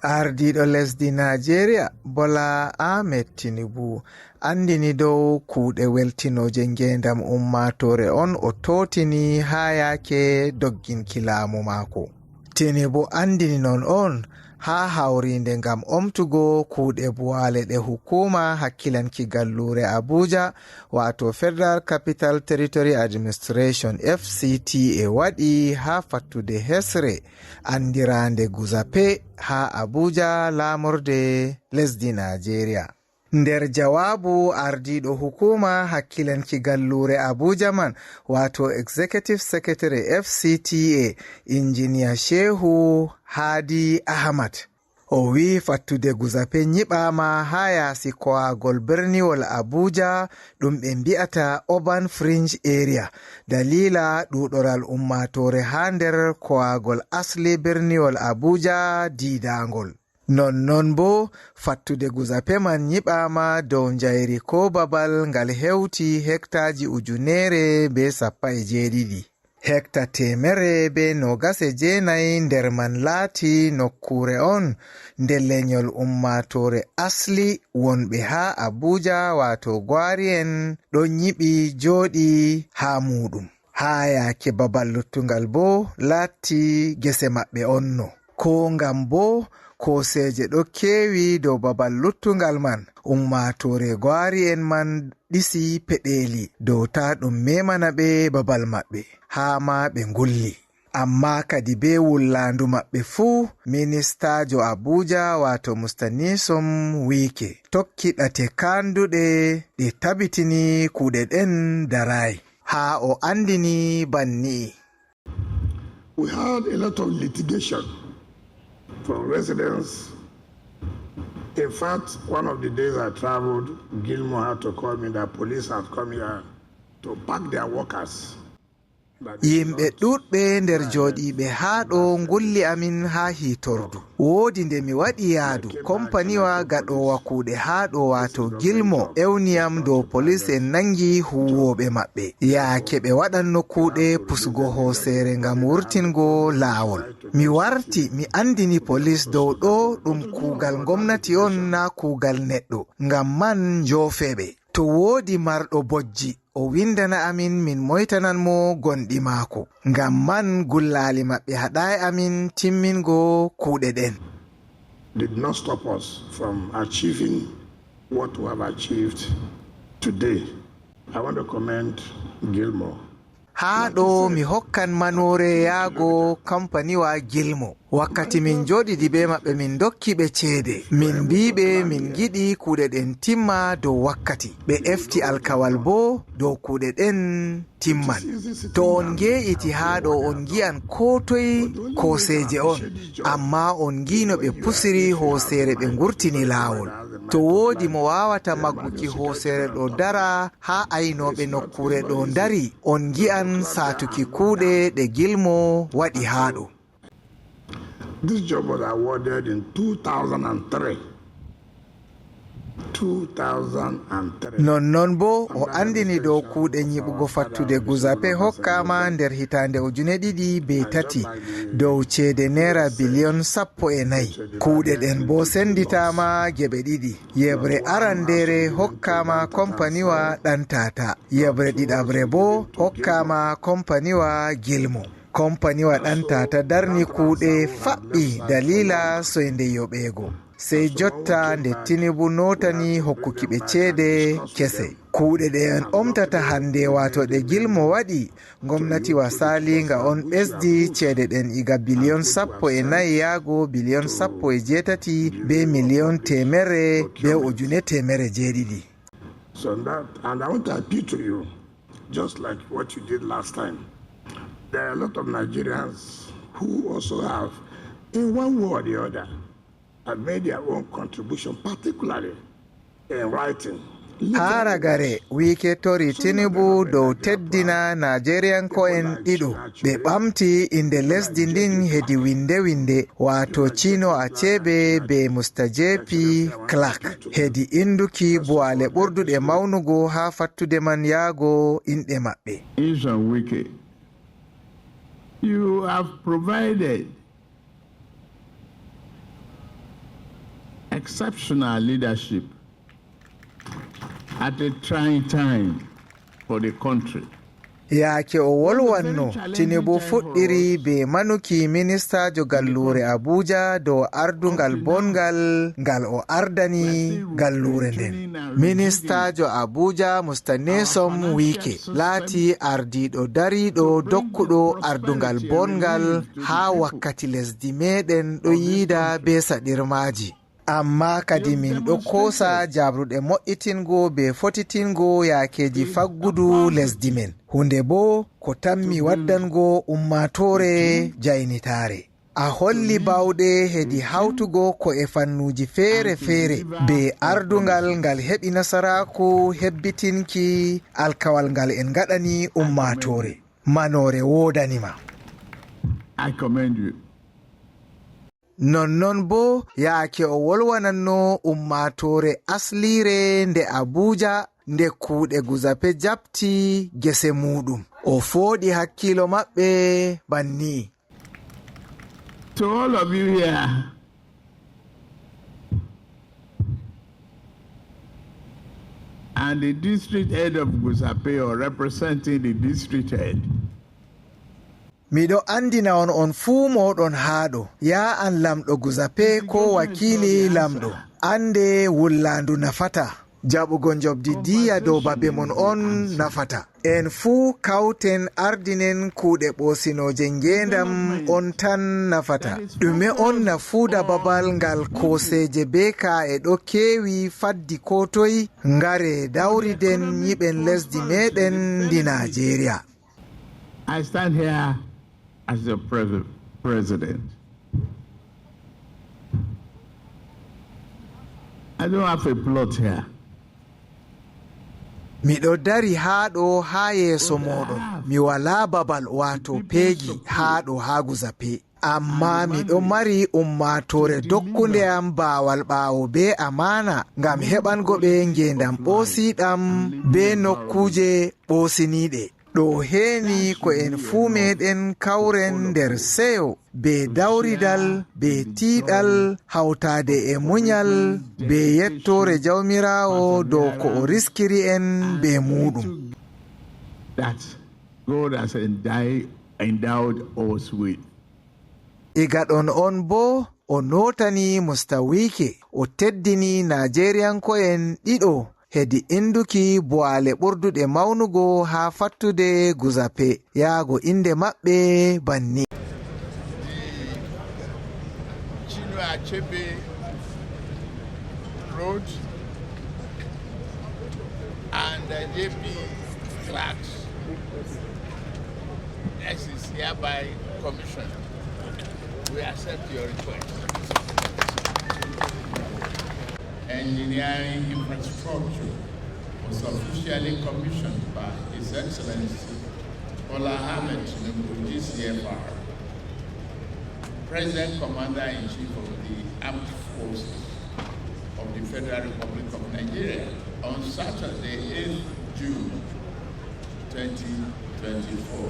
Ardiɗo lesdi Nigeria Bola Ahmed Tinubu andini dow kuuɗe weltinoje ngendam ummatore on o totini ha yake dogginki laamu mako. Tinubu andini non on ha hawrinde ngam omtugo kuuɗe buwale ɗe hukuma hakkilanki gallure Abuja wato Federal Capital Territory Administration FCTA waɗi ha fattude hesre andirande Guzape ha Abuja lamorde lesdi Nigeria. Nder jawabu ardiɗo hukuma hakkilanki gallure Abuja man wato Executive Secretary FCTA Engineer Shehu Hadi Ahmad o wi fattude Guzape nyiɓama ha yasi kowagol berniwol Abuja ɗum ɓe mbi'ata Urban Fringe Area dalila ɗuɗoral ummatore ha nder kowagol asli berniwol Abuja didangol. Nonnon bo fattude Guzape man nyiɓama dow njayri ko babal ngal hewti hektaji 1,070. Hekta 129 nder man laati nokkure on nde lenyol ummatore asli wonɓe ha Abuja wato gwari'en ɗon nyiɓi joɗi ha muɗum. Ha yake babal luttungal bo laati gese maɓɓe onno. Ko ngam bo koseje ɗo kewi dow babal luttungal man ummatore gwari'en man ɗisi peɗeli dow ta ɗum memana ɓe babal maɓɓe ha ma ɓe ngulli. Amma kadi be wullandu maɓɓe fuu ministajo Abuja wato Mustanisom Wike tokki ɗate kanduɗe ɗe tabitini kuuɗe ɗen darai. Ha o andini banni. We had a lot of litigation from residents. In fact, one of the days I traveled, Gilmore had to call me that police had come here to pack their workers. Yimɓe ɗuɗɓe nder jooɗiɓe haa ɗo ngulli amin haa hitordu. Woodi nde mi waɗi yaadu kompaniwa gaɗowa kuuɗe haa ɗo wato Gilmo ewniyam dow polis en nangi huwoɓe maɓɓe yaake ɓe waɗanno kuuɗe pusugo hoosere ngam wurtingo laawol. Mi warti mi andini polis dow ɗo ɗum kuugal gomnati on na kuugal neɗɗo ngam man njofeɓe. To woodi marɗo bojji o windana amin min moytanan mo gonɗi maako ngam man gullali maɓɓe haɗai amin timmingo kuuɗe ɗen. Did not stop us from achieving what we have achieved today. I want to commend Gilmore. Haa ɗo mi hokkan manore yaago kampaniwa Gilmo. Wakkati min joɗidi be maɓɓe min dokki ɓe ceede. Min mbiɓe min giɗi kuuɗe ɗen timma dow wakkati. Ɓe efti alkawal bo dow kuuɗe ɗen timman. To on nge'iti haa ɗo on gi'an ko toye koseje on. Amma on gino ɓe pusiri hoosere ɓe ngurtini laawol. To woodi mo wawata magguki hoosere ɗo dara ha aynoɓe nokkure ɗo dari on gi'an satuki kuuɗe ɗe Gilmo waɗi ha ɗo. This job was awarded in 2003. 2003. Nonnon bo o andini dow kuuɗe nyiɓugo fattude Guzape hokkama nder hitande 2003 dow ceede naira biliyon 14. Kuuɗe ɗen bo senditama geɓe ɗiɗi. Yebre arandere hokkama kompaniwa ɗantata, yebre ɗiɗabre bo hokkama kompaniwa Gilmo. Kompaniwa ɗantata darni kuuɗe faɓɓi dalila soyde yoɓego. Sey jotta nde Tinubu notani hokkuki ɓe ceede kese. Kuuɗe ɗe en omtata hande wato ɗe Gilmo waɗi gomnati wa salinga on ɓesdi ceede ɗen iga biliyon 14 yaago biliyon 18 be miliyon 100 be ujune 100. So that, and I want to appeal to you, just like what you did last time. There are a lot of Nigerians who also have, in one way or the other, have made their own contribution, particularly in writing. Haragare wike tori Tinubu dow teddina Nigerianko'en ɗiɗo ɓe ɓamti inde lesdi ndin hedi winde wato Chino Achebe be Mustajepi Clark hedi induki buwale ɓurduɗe maunugo ha fattude man yaago inɗe maɓɓe. Wike, you have provided exceptional leadership at a trying time for the country. yaake o wolwanno Tinubu fuɗɗiri be manuki ministajo gallure Abuja dow ardungal bongal ngal o ardani gallure nden. Ministajo Abuja Mustanesom Wike laati ardiɗo dariɗo dokkuɗo ardungal bongal ha wakkati lesdi meɗen ɗo yiida be saɗirmaji. Amma kadi min ɗo kosa jabruɗe mo'itingo be fotitingo yakeji faggudu lesdi men. Hunde bo ko tammi waddango ummatore jaynitare. A holli bawɗe hedi hawtugo ko e fannuji feere-feere be ardungal ngal heɓi nasaraku hebbitinki alkawal ngal en gaɗani ummatore. Manore wodanima. I commend you. Nonnon bo yaake o wolwananno ummatore aslire nde Abuja nde kuuɗe Guzape jabti gese muɗum. O fooɗi hakkilo maɓɓe banni. To all of you here, and the district head of Guzape or representing the district head, miɗo andina on fuu moɗon haɗo ya an lamɗo Guzape ko wakili lamɗo ande wullandu nafata jaɓugo jobdi diya dow babe mon on nafata. En fuu kawten ardinen kuuɗe ɓosinoje ngendam on tan nafata. ɗume on nafuuda babal ngal koseje be ka'e ɗo kewi faddi ko toy ngare dawriden yiɓen lesdi meɗen ndi Nigeria. I stand here as the president. I don't have a plot here. Miɗo dari haɗo ha yeeso moɗon mi wala babal wato peegi haɗo ha Guzape, amma miɗo mari ummatore dokkunde am bawal ɓawo be amana ngam heɓango ɓe ngendam ɓosiɗam be nokkuje ɓosiniɗe. ɗo heeni ko en fuu meɗen kawren nder seyo be dawridal be tiiɗal hawtade e munyal be yettore jawmirawo dow ko o riskiri en be muɗum. That God has endowed us with. Iga ɗon on bo o notani Mustawike o teddini Nigerianko'en ɗiɗo hedi induki boale ɓurduɗe mawnugo ha fattude Guzape yaago inde maɓɓe banni. Chinua Achebe Road and JP tracks. This is hereby commissioned. We accept your request. Engineering infrastructure was officially commissioned by His Excellency Bola Ahmed Tinubu, GCFR, President Commander-in-Chief of the Armed Forces of the Federal Republic of Nigeria, on Saturday, 8th June 2024.